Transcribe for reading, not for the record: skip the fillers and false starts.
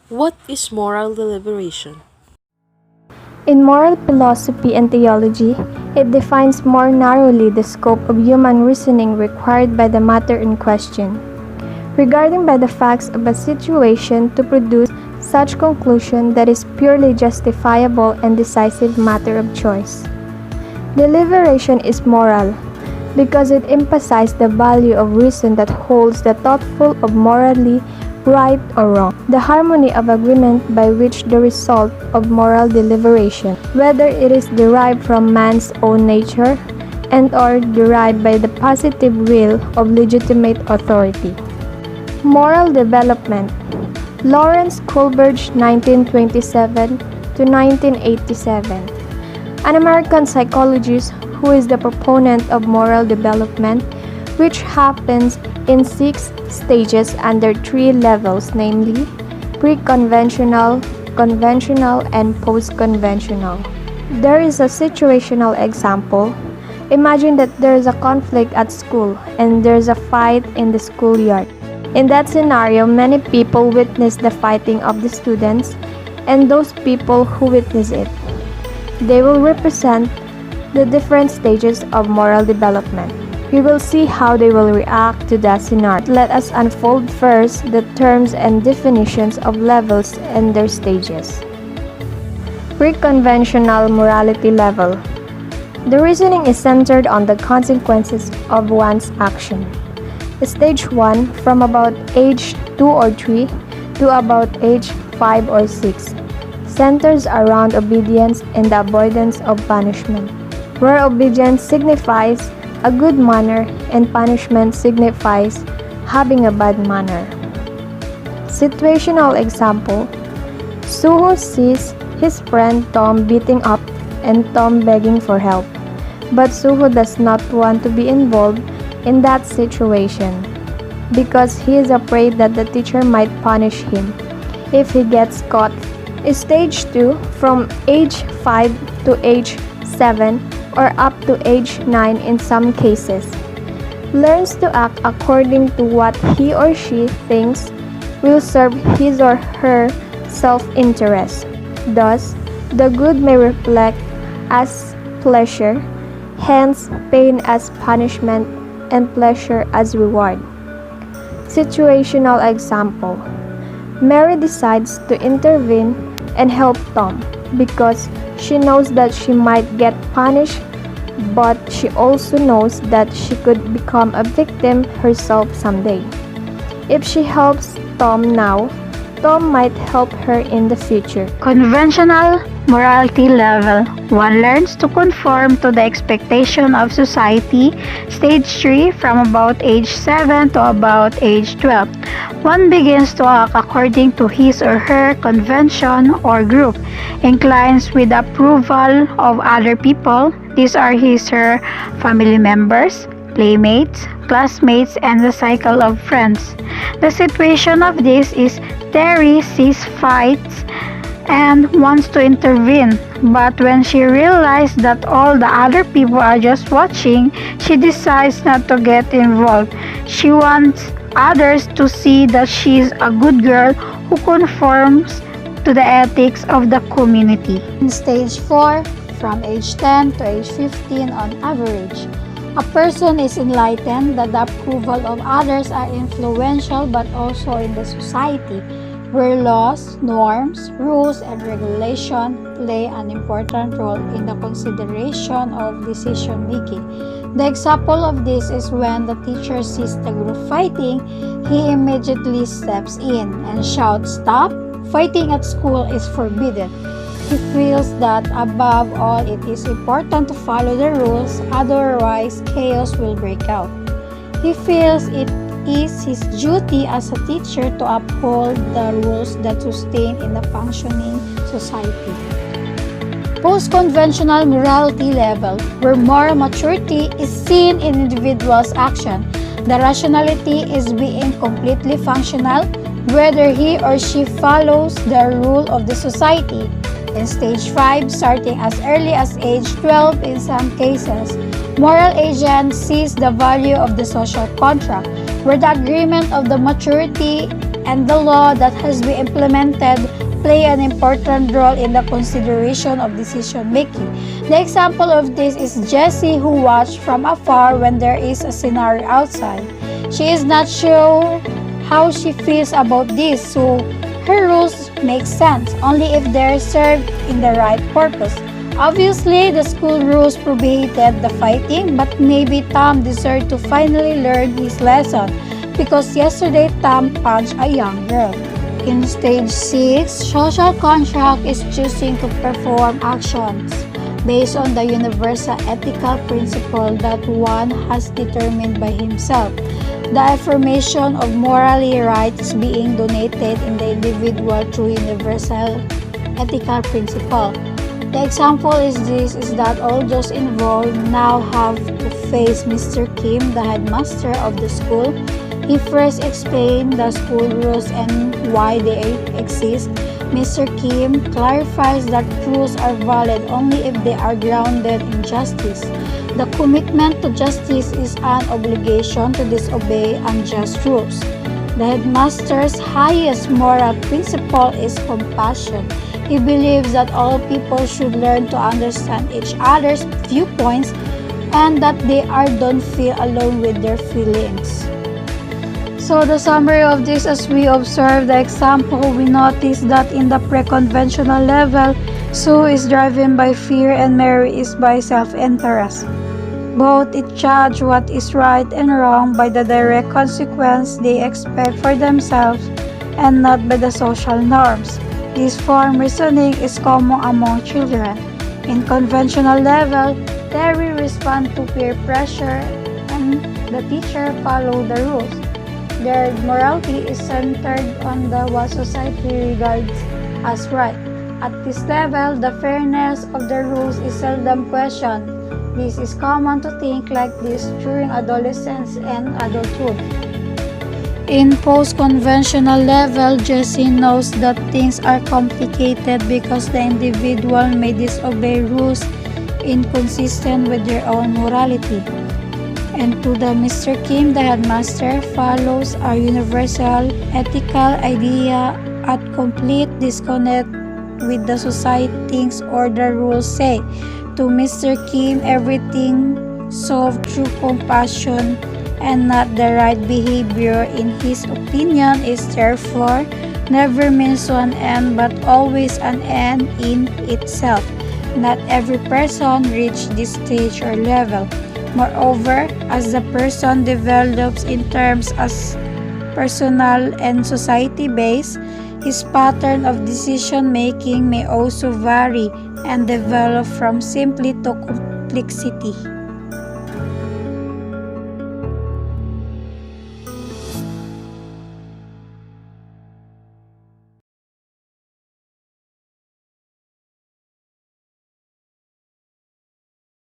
What is moral deliberation? In moral philosophy and theology, it defines more narrowly the scope of human reasoning required by the matter in question, regarding by the facts of a situation to produce such conclusion that is purely justifiable and decisive matter of choice. Deliberation is moral because it emphasizes the value of reason that holds the thoughtful of morally right or wrong, the harmony of agreement by which the result of moral deliberation, whether it is derived from man's own nature and or derived by the positive will of legitimate authority. Moral development. Lawrence Kohlberg, 1927 to 1987. An American psychologist who is the proponent of moral development, which happens in 6 stages under 3 levels, namely pre-conventional, conventional, and post-conventional. There is a situational example. Imagine that there is a conflict at school and there is a fight in the schoolyard. In that scenario, many people witness the fighting of the students and those people who witness it. They will represent the different stages of moral development. We will see how they will react to that scenario. Let us unfold first the terms and definitions of levels and their stages. Pre-conventional morality level. The reasoning is centered on the consequences of one's action. Stage 1 from about age 2 or 3 to about age 5 or 6 centers around obedience and the avoidance of punishment, where obedience signifies a good manner and punishment signifies having a bad manner. Situational example: Suho sees his friend Tom beating up and Tom begging for help, but Suho does not want to be involved in that situation because he is afraid that the teacher might punish him if he gets caught. Stage 2 from age 5 to age 7 or up to age 9 in some cases, learns to act according to what he or she thinks will serve his or her self-interest. Thus, the good may reflect as pleasure, hence pain as punishment and pleasure as reward. Situational example: Mary decides to intervene and help Tom because she knows that she might get punished, but she also knows that she could become a victim herself someday. If she helps Tom now, Tom might help her in the future. Conventional morality level. One learns to conform to the expectation of society. Stage 3 from about age 7 to about age 12. One begins to act according to his or her convention or group, inclines with approval of other people. These are his/her family members, playmates, classmates, and the cycle of friends. The situation of this is Terry sees fights and wants to intervene, but when she realizes that all the other people are just watching, she decides not to get involved. She wants others to see that she is a good girl who conforms to the ethics of the community. In stage 4, from age 10 to age 15 on average, a person is enlightened that the approval of others are influential but also in the society, where laws, norms, rules, and regulation play an important role in the consideration of decision making. The example of this is when the teacher sees the group fighting, he immediately steps in and shouts, "Stop! Fighting at school is forbidden." He feels that above all it is important to follow the rules, otherwise chaos will break out. He feels it is his duty as a teacher to uphold the rules that sustain in a functioning society. Post-conventional morality level, where moral maturity is seen in individual's action. The rationality is being completely functional, whether he or she follows the rule of the society. In stage 5, starting as early as age 12 in some cases, moral agent sees the value of the social contract, where the agreement of the maturity and the law that has been implemented play an important role in the consideration of decision making. The example of this is Jessie, who watched from afar when there is a scenario outside. She is not sure how she feels about this, so her rules make sense only if they are served in the right purpose. Obviously, the school rules prohibited the fighting, but maybe Tom deserved to finally learn his lesson because yesterday Tom punched a young girl. In stage 6, social contract is choosing to perform actions based on the universal ethical principle that one has determined by himself. The affirmation of morally right is being donated in the individual through universal ethical principle. The example is that all those involved now have to face Mr. Kim, the headmaster of the school. He first explained the school rules and why they exist. Mr. Kim clarifies that rules are valid only if they are grounded in justice. The commitment to justice is an obligation to disobey unjust rules. The headmaster's highest moral principle is compassion. He believes that all people should learn to understand each other's viewpoints and that they don't feel alone with their feelings. So the summary of this, as we observe the example, we notice that in the pre-conventional level, Sue is driven by fear and Mary is by self-interest. Both it judge what is right and wrong by the direct consequence they expect for themselves and not by the social norms. This form reasoning is common among children. In conventional level, they will respond to peer pressure and the teacher follow the rules. Their morality is centered on what society regards as right. At this level, the fairness of the rules is seldom questioned. This is common to think like this during adolescence and adulthood. In post-conventional level, Jessie knows that things are complicated because the individual may disobey rules inconsistent with their own morality. And to the Mr. Kim, the headmaster, follows our universal ethical idea at complete disconnect with the society's order rules say. To Mr. Kim, everything solved through compassion and not the right behavior in his opinion is therefore never means one end but always an end in itself. Not every person reaches this stage or level. Moreover, as the person develops in terms as personal and society-based, his pattern of decision-making may also vary and develop from simply to complexity.